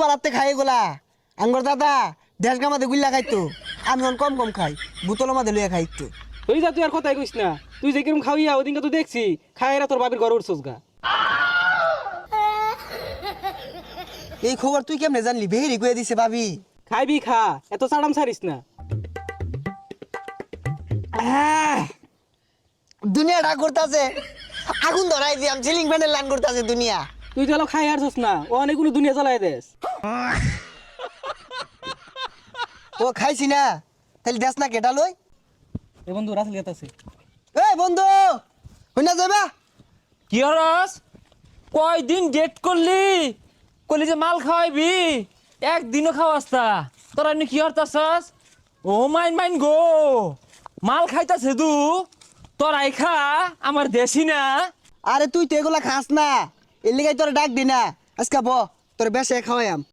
পাড়াতে খাই এগুলা আঙ্গর দাদা দেশ গামাতে গুল্লা খাইতো আমি কম কম খাই বোতলের মাঝে লইয়া খাই একটু। তুই যা, তুই আর কথাই কইস না। তুই যে কিরম খাওয়াইয়া ওদিনকে তো দেখছি খাইরা তোর বাবির ঘরে উঠছস গা। এই খবর তুই কেমনে জানলি? বেহেরি কয়ে দিছে ভাবি। খাইবি খা, এত চাড়াম ছাড়িস না। দুনিয়াটা করতেছে আগুন ধরাই দিয়াম সিলিং ফ্যানের লাইন করতেছে দুনিয়া। তুই তো খাই আরছস না, ও অনেক কোনো দুনিয়া জ্বালাই দেস। ও খাইছি না তাহলে দেশ না কেটা লই। এ বন্ধু রাসেল গেতাছে। এই বন্ধু হইনা যাবা? কি হরস কয়দিন ডেট করলি কলি যে মাল খাওয়াইবি একদিনও খাওয়াস তা তোরা এমনি কি হরতাছস? ও মাইন মাইন গো মাল খাইতাছে দু তোরাই খা আমার দেশি না। আরে তুই তো এগুলা খাস না এর লিগাই তোর ডাক দি না। আজকে ব তোর বেশে খাওয়াইম।